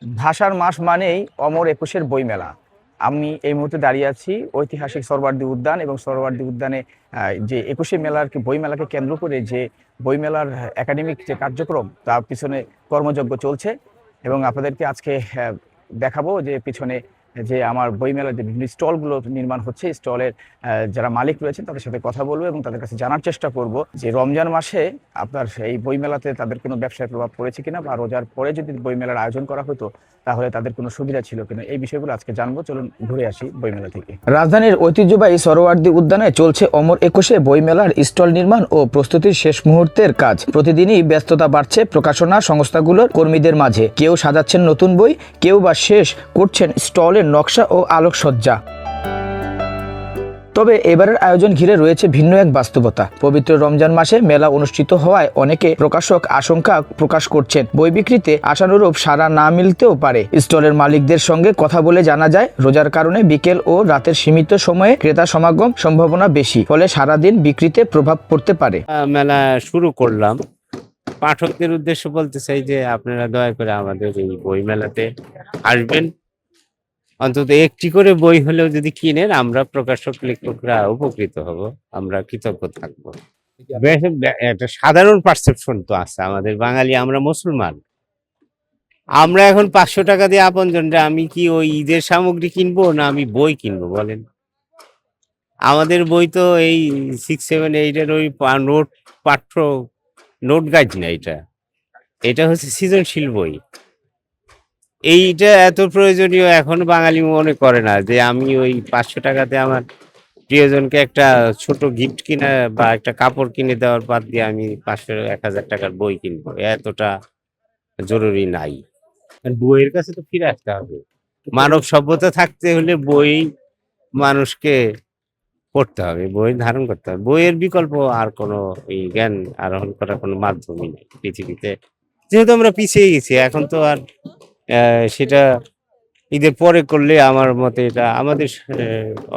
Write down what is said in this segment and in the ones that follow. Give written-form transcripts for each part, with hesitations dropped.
ভাষার মাস মানেই অমর একুশের বইমেলা। আমি এই মুহূর্তে দাঁড়িয়ে আছি ঐতিহাসিক সরোয়ার্দী উদ্যান এবং সরোয়ার্দী উদ্যানে যে একুশে মেলার বইমেলাকে কেন্দ্র করে যে বইমেলার একাডেমিক যে কার্যক্রম তার পিছনে কর্মযজ্ঞ চলছে এবং আপনাদেরকে আজকে দেখাবো যে পিছনে যে আমার বইমেলার যে বিভিন্ন স্টলগুলো নির্মাণ হচ্ছে, স্টলের যারা মালিক রয়েছেন তাদের সাথে কথা বলবো এবং তাদের কাছে জানার চেষ্টা করব যে রমজান মাসে আপনার এই বইমেলাতে তাদের কোনো ব্যবসায় প্রভাব পড়েছে কিনা, বা রোজার পরে যদি বইমেলার আয়োজন করা হতো তাহলে তাদের কোনো সুবিধা ছিল কিনা, এই বিষয়গুলো আজকে জানবো। চলুন ঘুরে আসি বইমেলা থেকে। রাজধানীর ঐতিহ্যবাহী সরোয়ার্দী উদ্যানে চলছে অমর একুশে বইমেলার স্টল নির্মাণ ও প্রস্তুতির শেষ মুহূর্তের কাজ। প্রতিদিনই ব্যস্ততা বাড়ছে প্রকাশনা সংস্থাগুলোর কর্মীদের মাঝে। কেউ সাজাচ্ছেন নতুন বই, কেউ বা শেষ করছেন স্টলের নকশা ও আলোকসজ্জা। তবে এবারের আয়োজন ঘিরে রয়েছে ভিন্ন এক বাস্তবতা। পবিত্র রমজান মাসে মেলা অনুষ্ঠিত হওয়ায় অনেকে প্রকাশক আশঙ্কা প্রকাশ করছেন বই বিক্রিতে আশানুরূপ সাড়া না মিলতেও পারে। স্টলের মালিকদের সঙ্গে কথা বলে জানা যায়, রোজার কারণে বিকেল ও রাতের সীমিত সময়ে ক্রেতা সমাগম সম্ভাবনা বেশি, ফলে সারাদিন বিক্রিতে প্রভাব পড়তে পারে। মেলা শুরু করলাম, পাঠকদের উদ্দেশ্যে বলতে চাই যে আপনারা দয়া করে আমাদের এই বই মেলাতে আসবেন। অন্তত একটি করে বই হলেও যদি কিনেন, আমরা প্রকাশক লেখকরা উপকৃত হব, আমরা কৃতজ্ঞ থাকবো। একটা সাধারণ পারসেপশন তো আছে আমাদের বাঙালি, আমরা মুসলমান, আমরা এখন 500 টাকা দিয়ে আপনজনরা আমি কি ওই ঈদের সামগ্রী কিনবো না আমি বই কিনবো বলেন? আমাদের বই তো এই 6, 7, 8 এর ওই নোট পাঠ্য নোট গাইড না, এটা হচ্ছে সৃজনশীল বই। এইটা এত প্রয়োজনীয় এখন বাঙালি মনে করে না যে আমি ওই 500 টাকাতে আমার প্রিয়জনকে একটা ছোট গিফট কিনে বা একটা কাপড় কিনে দেওয়ার বাদ দিয়ে আমি 500-1000 টাকার বই কিনবো, এতটা জরুরি নাই। বইয়ের কাছে তো ফিরে আসতে হবে। মানব সভ্যতা থাকতে হলে বই মানুষকে পড়তে হবে, বই ধারণ করতে হবে। বইয়ের বিকল্প আর কোনো এই জ্ঞান আরোহণ করার কোনো মাধ্যমই নেই পৃথিবীতে। যেহেতু আমরা পিছিয়ে গেছি, এখন তো আর সেটা ঈদের পরে করলে আমার মতে এটা আমাদের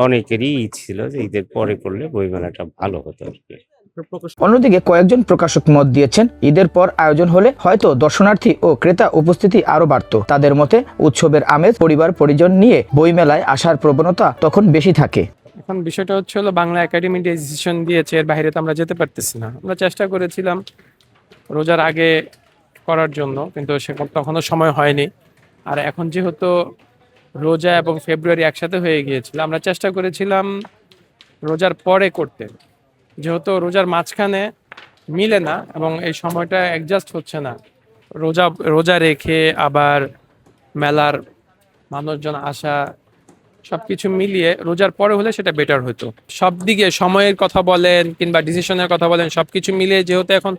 অনেকেরই ছিল যে ঈদের পরে করলে বইমেলাটা ভালো হতো আর কি। অন্যদিকে কয়েকজন প্রকাশক মত দিয়েছেন, ঈদের পর আয়োজন হলে হয়তো দর্শনার্থী ও ক্রেতা উপস্থিতি আরো বাড়ত। তাদের মতে উৎসবের আমেজ পরিবার পরিজন নিয়ে বইমেলায় আসার প্রবণতা তখন বেশি থাকে। এখন বিষয়টা হচ্ছে হলো বাংলা একাডেমি ডিসিশন দিয়েছে, এর বাইরে তো আমরা যেতে পারতেছি না। আমরা চেষ্টা করেছিলাম রোজার আগে করার জন্য, কিন্তু সেরকম তখনও সময় হয়নি। আর এখন যেহেতু রোজা এবং ফেব্রুয়ারি একসাথে হয়ে গিয়েছিল, আমরা চেষ্টা করেছিলাম রোজার পরে করতে, যেহেতু রোজার মাঝখানে মিলে না এবং এই সময়টা অ্যাডজাস্ট হচ্ছে না। রোজা রেখে আবার মেলার মানুষজন আসা, সবকিছু মিলিয়ে রোজার পরে হলে সেটা বেটার হতো। সব দিকে সময়ের কথা বলেন কিংবা ডিসিশনের কথা বলেন, সবকিছু মিলিয়ে যেহেতু এখন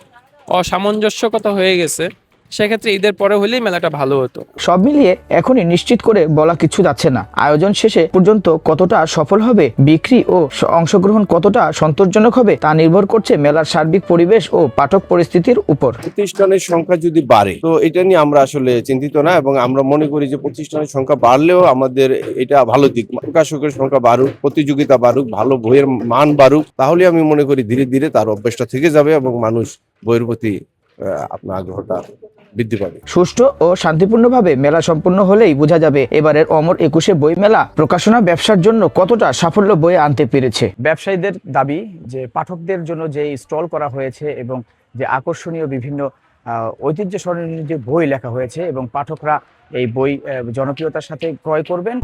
অসামঞ্জস্যকতা হয়ে গেছে, সেক্ষেত্রে ঈদের পরে হলেই মেলাটা ভালো হতো। সব মিলিয়ে এখনই নিশ্চিত করে বলা কিছু যাচ্ছে না। আয়োজন শেষে পর্যন্ত কতটা সফল হবে, বিক্রি ও অংশগ্রহণ কতটা সন্তোষজনক হবে, তা নির্ভর করছে মেলার সার্বিক পরিবেশ ও পাঠক পরিস্থিতির উপর। প্রতিষ্ঠানের সংখ্যা যদি বাড়ে তো এটা নিয়ে আমরা আসলে চিন্তিত না, এবং আমরা মনে করি যে প্রতিষ্ঠানের সংখ্যা বাড়লেও আমাদের এটা ভালো দিক। প্রকাশকের সংখ্যা বাড়ুক, প্রতিযোগিতা বাড়ুক, ভালো বইয়ের মান বাড়ুক, তাহলে আমি মনে করি ধীরে ধীরে তার অভ্যাসটা থেকে যাবে এবং মানুষ বইয়ের প্রতি আপনার আগ্রহটা বৃদ্ধি পাবে। সুষ্ঠু ও শান্তিপূর্ণভাবে মেলা সম্পন্ন হলেই বোঝা যাবে এবারের অমর একুশে বই মেলা প্রকাশনা ব্যবসার জন্য কতটা সাফল্য বয়ে আনতে পেরেছে। ব্যবসায়ীদের দাবি যে পাঠকদের জন্য যে স্টল করা হয়েছে এবং যে আকর্ষণীয় বিভিন্ন ঐতিহ্য স্মরণীয় যে বই লেখা হয়েছে এবং পাঠকরা এই বই জনপ্রিয়তার সাথে ক্রয় করবেন।